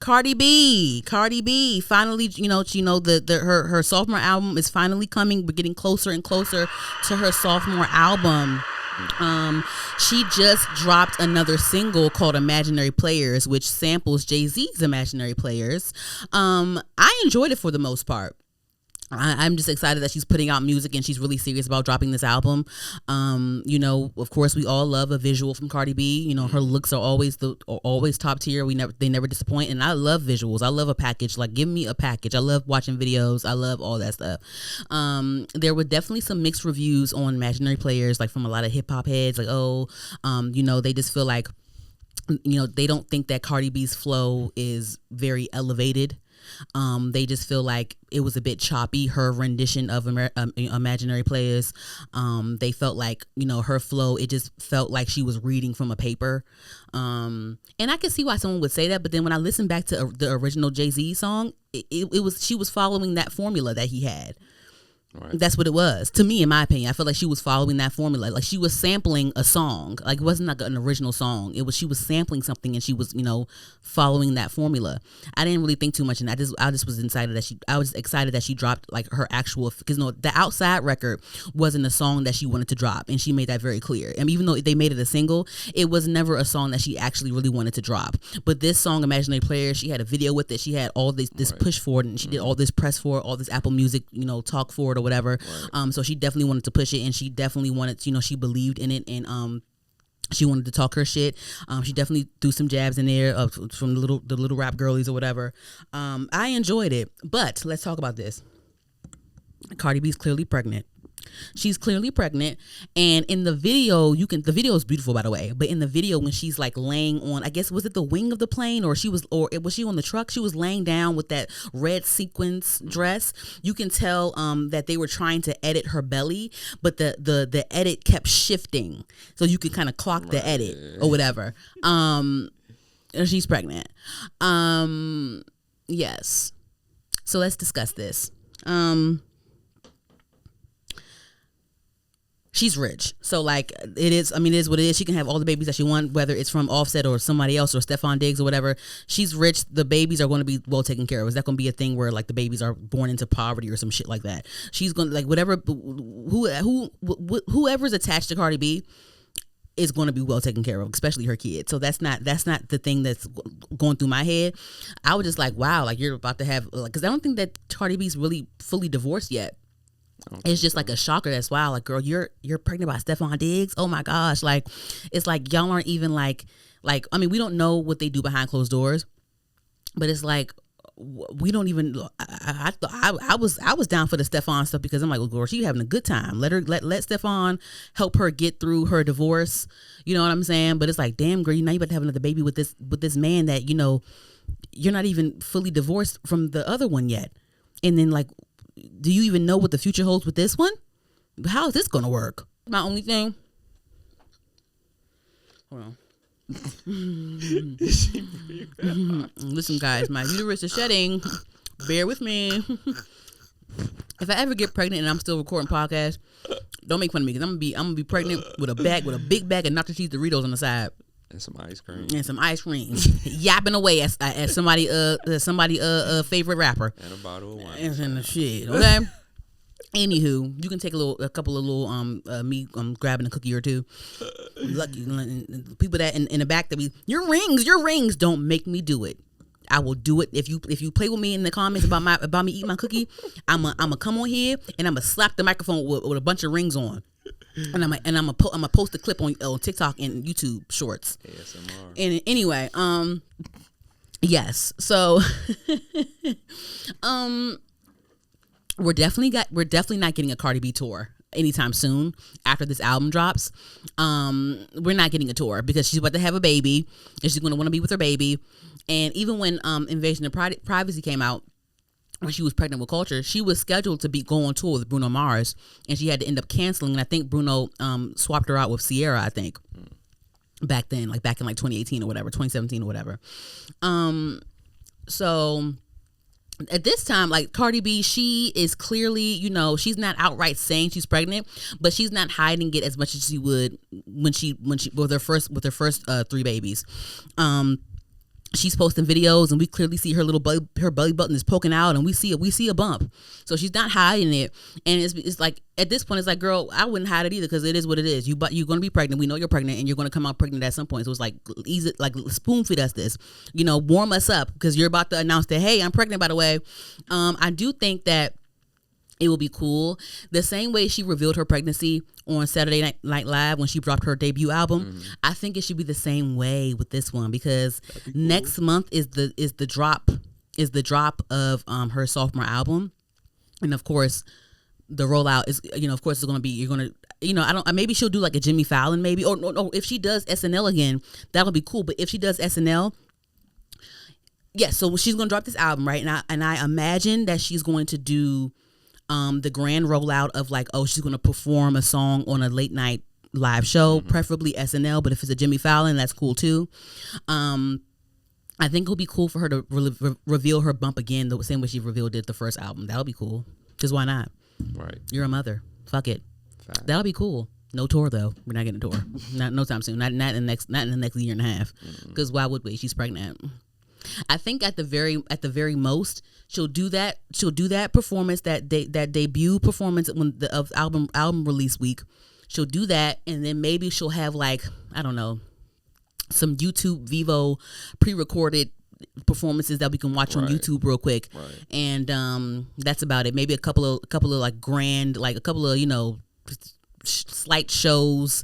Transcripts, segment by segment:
Cardi B finally, her sophomore album is finally coming. We're getting closer and closer to her sophomore album. She just dropped another single called Imaginary Players, which samples Jay-Z's Imaginary Players. I enjoyed it for the most part. I'm just excited that she's putting out music and she's really serious about dropping this album. Of course, we all love a visual from Cardi B. Her looks are always top tier. They never disappoint, and I love visuals. I love a package. Like, give me a package. I love watching videos. I love all that stuff. There were definitely some mixed reviews on Imaginary Players, like from a lot of hip hop heads. Like, they just feel like, they don't think that Cardi B's flow is very elevated. They just feel like it was a bit choppy, her rendition of Imaginary Players. They felt like, her flow, it just felt like she was reading from a paper. And I can see why someone would say that, but then when I listened back to the original Jay-Z song, she was following that formula that he had. Right. That's what it was, to me, in my opinion. I feel like she was following that formula. Like, she was sampling a song. Like, it wasn't like an original song. She was sampling something, and she was, following that formula. I didn't really think too much, and I just was excited that she dropped like her actual, because the Outside record wasn't a song that she wanted to drop, and she made that very clear. And even though they made it a single, it was never a song that she actually really wanted to drop. But this song, Imaginary Players, she had a video with it. She had all this push for it, and she did all this press for it, all this Apple Music, talk for it or whatever. Right. So she definitely wanted to push it, and she definitely wanted, she believed in it, and she wanted to talk her shit. She definitely threw some jabs in there from the little rap girlies or whatever. I enjoyed it, but let's talk about this. Cardi B's clearly pregnant. She's clearly pregnant, and in the video, the video is beautiful, by the way, but in the video, when she's like laying on, I guess, was it the wing of the plane, or was she on the truck? She was laying down with that red sequins dress. You can tell that they were trying to edit her belly, but the edit kept shifting, so you could kind of clock the edit or whatever. She's pregnant. Yes. So let's discuss this. She's rich, so like it is what it is. She can have all the babies that she wants, whether it's from Offset or somebody else or Stephon Diggs or whatever. She's rich. The babies are going to be well taken care of. Is that going to be a thing where like the babies are born into poverty or some shit like that? She's going to, like, whatever, whoever's attached to Cardi B is going to be well taken care of, especially her kids. So that's not the thing that's going through my head. I was just like, wow, like you're about to have, like, because I don't think that Cardi B's really fully divorced yet. It's just like a shocker. That's wow. Like, girl, you're pregnant by Stephon Diggs. Oh my gosh. Like, it's like y'all aren't even like, I mean, we don't know what they do behind closed doors, but it's like, we don't even, I was down for the Stephon stuff, because I'm like, well, girl, she having a good time. Let Stephon help her get through her divorce. You know what I'm saying? But it's like, damn, girl, now you about to have another baby with this man that, you're not even fully divorced from the other one yet. And then, like, do you even know what the future holds with this one? How is this going to work? My only thing. Hold on. Listen, guys, my uterus is shedding. Bear with me. If I ever get pregnant and I'm still recording podcasts, don't make fun of me, because I'm gonna be pregnant with a big bag of nacho cheese Doritos on the side. And some ice cream. Yapping away as somebody favorite rapper. And a bottle of wine. And the shit. Okay. Anywho, you can take a couple of little me grabbing a cookie or two. Lucky people that in the back that be your rings. Don't make me do it. I will do it if you play with me in the comments about me eating my cookie. I'ma come on here and I'ma slap the microphone with a bunch of rings on. And I'm gonna post a clip on TikTok and YouTube Shorts. ASMR. And anyway, yes. So, we're definitely not getting a Cardi B tour anytime soon after this album drops. We're not getting a tour because she's about to have a baby and she's gonna want to be with her baby. And even when Invasion of Privacy came out, when she was pregnant with Culture, she was scheduled to go on tour with Bruno Mars, and she had to end up canceling. And I think Bruno swapped her out with Sierra, I think, back then, like back in like 2018 or whatever, 2017 or whatever. So at this time, like Cardi B, she is clearly, she's not outright saying she's pregnant, but she's not hiding it as much as she would when she with her first 3 babies. she's posting videos and we clearly see her her belly button is poking out, and we see a bump. So she's not hiding it, and it's like at this point it's like, girl, I wouldn't hide it either, because it is what it is. You're going to be pregnant. We know you're pregnant, and you're going to come out pregnant at some point. So it's like, easy, like spoon feed us this, warm us up, because you're about to announce that, hey, I'm pregnant, by the way. I do think that it will be cool. The same way she revealed her pregnancy on Saturday Night Live when she dropped her debut album, I think it should be the same way with this one, because cool. Next month is the drop of her sophomore album, and of course the rollout is of course it's going to be, you're going to maybe she'll do like a Jimmy Fallon maybe, or no, if she does SNL again, that'll be cool. But if she does SNL, yeah, so she's going to drop this album, right? And I imagine that she's going to do the grand rollout of like, oh, she's going to perform a song on a late night live show, preferably SNL, but if it's a Jimmy Fallon, that's cool too. I think it'll be cool for her to reveal her bump again the same way she revealed it the first album. That'll be cool, because why not? Right. You're a mother. Fuck it. Fact. That'll be cool. No tour though. We're not getting a tour. No time soon. Not in the next year and a half. Because why would we? She's pregnant. I think at the very most she'll do that performance, that debut performance of album release week. She'll do that, and then maybe she'll have, like, I don't know, some YouTube Vivo pre-recorded performances that we can watch on YouTube real quick, and that's about it. Maybe a couple of like grand, like a couple of slight shows,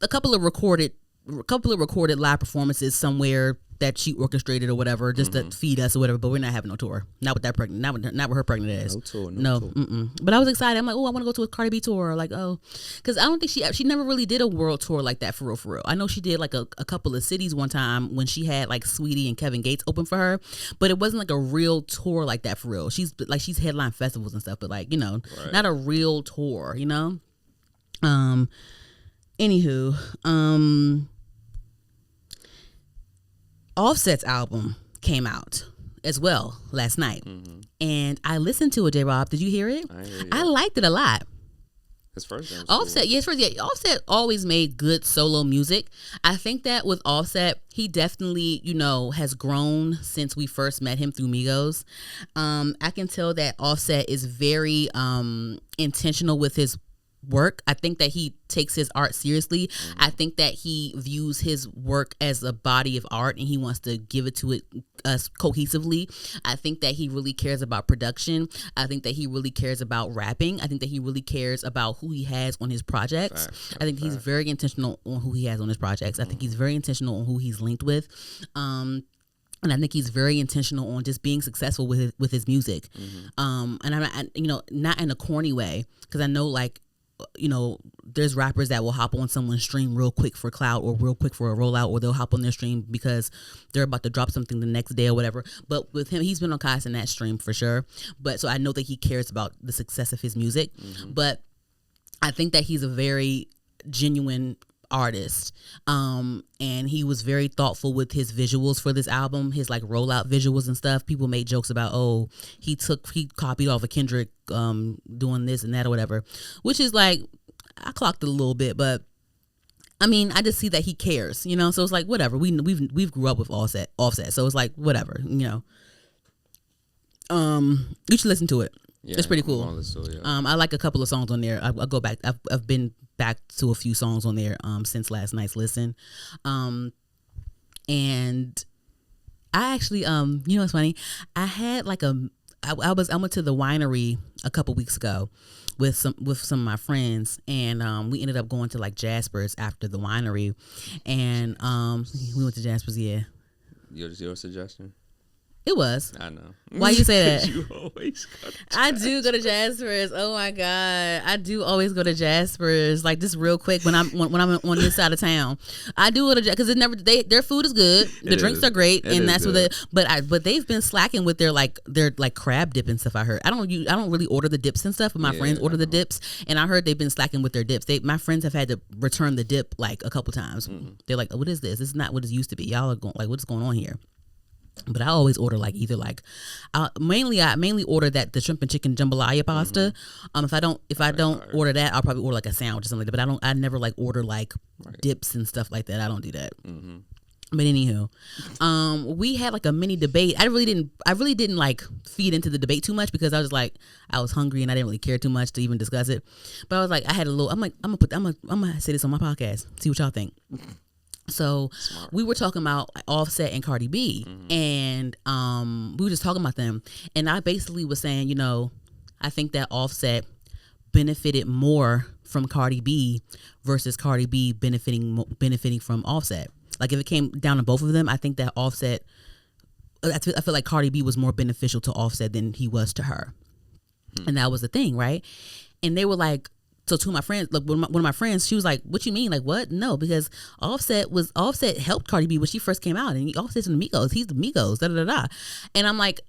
a couple of recorded live performances somewhere that she orchestrated or whatever, just to feed us or whatever. But we're not having no tour. Not with that pregnant. Not with her pregnant ass. No tour. No. Tour. But I was excited. I'm like, oh, I want to go to a Cardi B tour. Like, oh, because I don't think she never really did a world tour like that for real. I know she did like a couple of cities one time when she had like Sweetie and Kevin Gates open for her, but it wasn't like a real tour like that for real. She's headline festivals and stuff, but like not a real tour. Anywho, Offset's album came out as well last night, and I listened to it. J-Rob, did you hear it? I liked it a lot. His first one. Offset, cool. Offset always made good solo music. I think that with Offset, he definitely, has grown since we first met him through Migos. I can tell that Offset is very intentional with his work. I think that he takes his art seriously. I think that he views his work as a body of art, and he wants to give it to us cohesively. I think that he really cares about production. I think that he really cares about rapping. I think that he really cares about who he has on his projects. I think he's very intentional on who he has on his projects. I think he's very intentional on who he's linked with. And I think he's very intentional on just being successful with his music. And I'm not in a corny way, because I know, like, there's rappers that will hop on someone's stream real quick for clout, or real quick for a rollout, or they'll hop on their stream because they're about to drop something the next day or whatever. But with him, he's been on Kai Cenat's stream for sure. But so I know that he cares about the success of his music. But I think that he's a very genuine artist, and he was very thoughtful with his visuals for this album, his like rollout visuals and stuff. People made jokes about, oh, he copied off of Kendrick doing this and that or whatever, which is like, I clocked it a little bit, but I mean, I just see that he cares, so it's like, whatever. We've grew up with Offset, so it's like, whatever, you should listen to it. Yeah, it's pretty cool. I like a couple of songs on there. I'll go back. I've been back to a few songs on there since last night's listen. And I actually, what's funny? I had like I went to the winery a couple weeks ago with some of my friends, and we ended up going to like Jasper's after the winery, and we went to Jasper's. Yeah. Your suggestion? It was. I know. Why you say that? You always go to Jasper's. I do go to Jasper's. Oh my God, I do always go to Jasper's. Like, just real quick when I'm on this side of town, I do go to because their food is good. The drinks are great, and that's what but they've been slacking with their crab dip and stuff. I heard. I don't really order the dips and stuff, but my friends order the dips, and I heard they've been slacking with their dips. My friends have had to return the dip like a couple times. They're like, oh, what is this? This is not what it used to be. Y'all are going like, what's going on here? But I always order like either like, I mainly order the shrimp and chicken jambalaya pasta. If I don't order that, I'll probably order like a sandwich or something like that. But I never like order like dips and stuff like that. I don't do that. But anywho, we had like a mini debate. I really didn't like feed into the debate too much because I was like, I was hungry and I didn't really care too much to even discuss it. But I was like, I had a little. I'm like, I'm gonna say this on my podcast. See what y'all think. So Smart. we were talking about Offset and Cardi B, and we were just talking about them. And I basically was saying, I think that Offset benefited more from Cardi B versus Cardi B benefiting from Offset. Like if it came down to both of them, I think that Offset, I feel like Cardi B was more beneficial to Offset than he was to her. And that was the thing, right? And they were like, so two of my friends, like one of my friends, she was like, what you mean? Like what? No, because Offset helped Cardi B when she first came out, and Offset's in the Migos. He's the Migos, da da da da. And I'm like,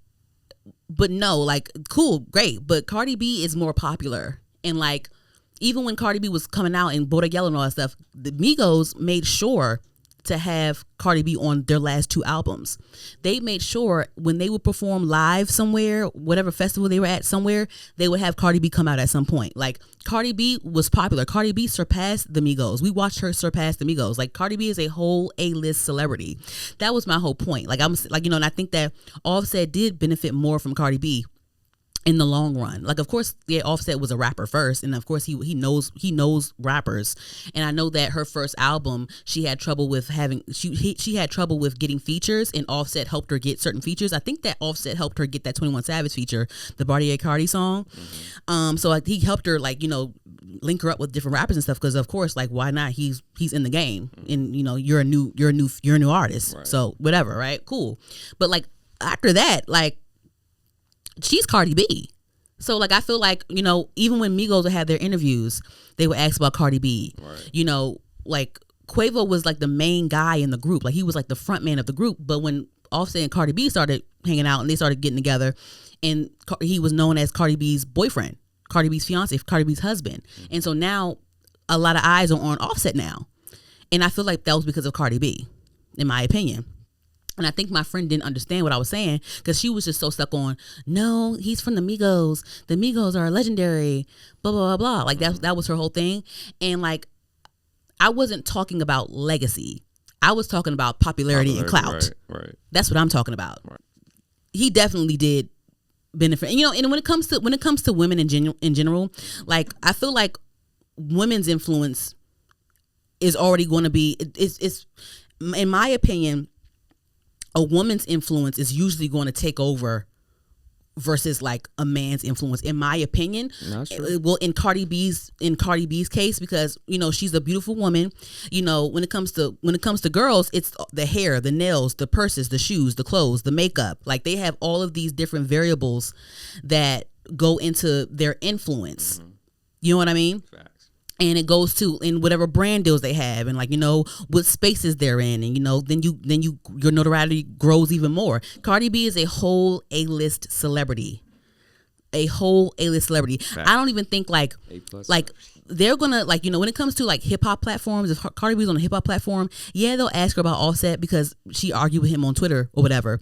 but no, like cool, great. But Cardi B is more popular. And like, even when Cardi B was coming out and Bodak Yellow and all that stuff, the Migos made sure to have Cardi B on their last two albums. They made sure when they would perform live somewhere, whatever festival they were at somewhere, they would have Cardi B come out at some point. Like Cardi B was popular. Cardi B surpassed the Migos. We watched her surpass the Migos. Like Cardi B is a whole A-list celebrity. That was my whole point. Like I'm like, and I think that Offset did benefit more from Cardi B in the long run. Like of course, yeah, Offset was a rapper first, and of course he knows rappers. And I know that her first album, she had trouble with she had trouble with getting features, and Offset helped her get certain features. I think that Offset helped her get that 21 Savage feature, the Bartier Cardi song. So like he helped her link her up with different rappers and stuff, because of course, like why not? He's in the game, and you're a new artist, right. So whatever, right? Cool. But like after that, like she's Cardi B. So like I feel like, even when Migos would have their interviews, they would ask about Cardi B. Right. Like Quavo was like the main guy in the group. Like he was like the front man of the group. But when Offset and Cardi B started hanging out and they started getting together, and he was known as Cardi B's boyfriend, Cardi B's fiance, Cardi B's husband. And so now a lot of eyes are on Offset now. And I feel like that was because of Cardi B, in my opinion. And I think my friend didn't understand what I was saying, because she was just so stuck on, no, he's from the Migos. The Migos are legendary, blah, blah, blah, blah. Like that was her whole thing. And like, I wasn't talking about legacy. I was talking about popularity and clout. Right. That's what I'm talking about. Right. He definitely did benefit. And, and when it comes to women in general, like I feel like women's influence is already going to be, it's in my opinion, a woman's influence is usually going to take over versus like a man's influence, in my opinion. Well, in Cardi B's case, because she's a beautiful woman. When it comes to girls, it's the hair, the nails, the purses, the shoes, the clothes, the makeup. Like they have all of these different variables that go into their influence. You know what I mean? Facts. And it goes to in whatever brand deals they have, and like what spaces they're in, and then your notoriety grows even more. Cardi B is a whole A-list celebrity, I don't even think like they're gonna when it comes to like hip hop platforms, if Cardi B's on a hip hop platform, yeah, they'll ask her about Offset because she argued with him on Twitter or whatever.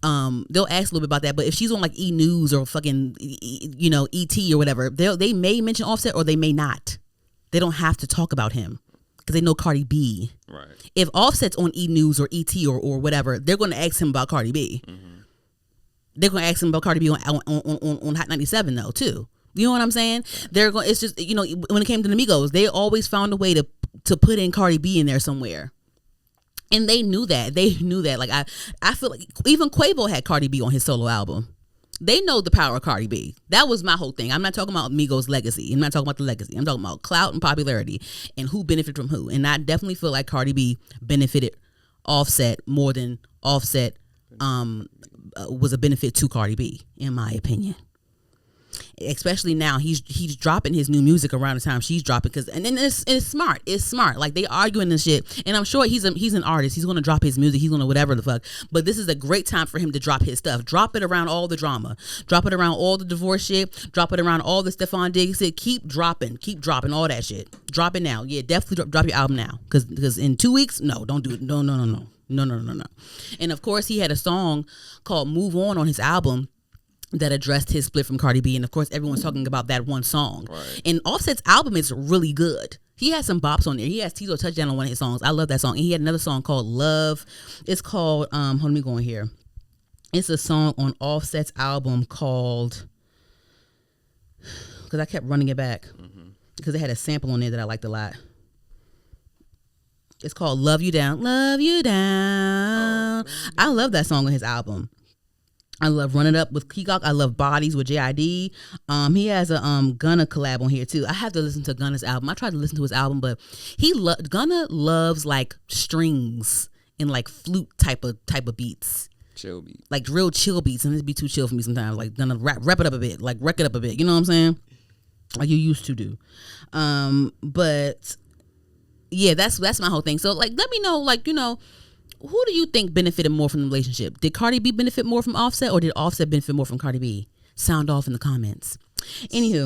They'll ask a little bit about that, but if she's on like E! News or fucking ET or whatever, they may mention Offset or they may not. They don't have to talk about him because they know Cardi B. Right. If Offset's on E! News or ET or whatever, they're going to ask him about Cardi B. They're going to ask him about Cardi B on Hot 97 though too. You know what I'm saying? They're going. It's just when it came to the Migos, they always found a way to put in Cardi B in there somewhere, and they knew that. Like I feel like even Quavo had Cardi B on his solo album. They know the power of Cardi B. That was my whole thing. I'm not talking about Migos' legacy. I'm not talking about the legacy. I'm talking about clout and popularity and who benefited from who. And I definitely feel like Cardi B benefited Offset more than Offset was a benefit to Cardi B, in my opinion. Especially now, he's dropping his new music around the time she's dropping, and it's smart. It's smart. Like they arguing and shit, and I'm sure he's an artist. He's gonna drop his music. He's gonna whatever the fuck. But this is a great time for him to drop his stuff. Drop it around all the drama. Drop it around all the divorce shit. Drop it around all the Stephon Diggs shit. Keep dropping all that shit. Drop it now. Yeah, definitely drop your album now. Because in 2 weeks, no, don't do it. No. No. And of course, he had a song called "Move On" his album that addressed his split from Cardi B, and of course everyone's talking about that one song. Right. And Offset's album is really good. He has some bops on there. He has Tito Touchdown on one of his songs. I love that song. And he had another song called Love. It's called hold on, let me go in here. It's a song on Offset's album called, because I kept running it back because it had a sample on there that I liked a lot. It's called Love You Down. Love You Down. I love that song on his album. I love Run It Up with Peacock. I love Bodies with JID. He has a Gunna collab on here too. I have to listen to Gunna's album. I tried to listen to his album, but Gunna loves like strings and like flute type of beats. Chill beat. Like real chill beats, and it'd be too chill for me sometimes. Like Gunna rap it up a bit, like wreck it up a bit. You know what I'm saying? Like you used to do. But yeah, that's my whole thing. So like, let me know, like, you know, who do you think benefited more from the relationship? Did Cardi B benefit more from Offset, or did Offset benefit more from Cardi B? Sound off in the comments. Anywho.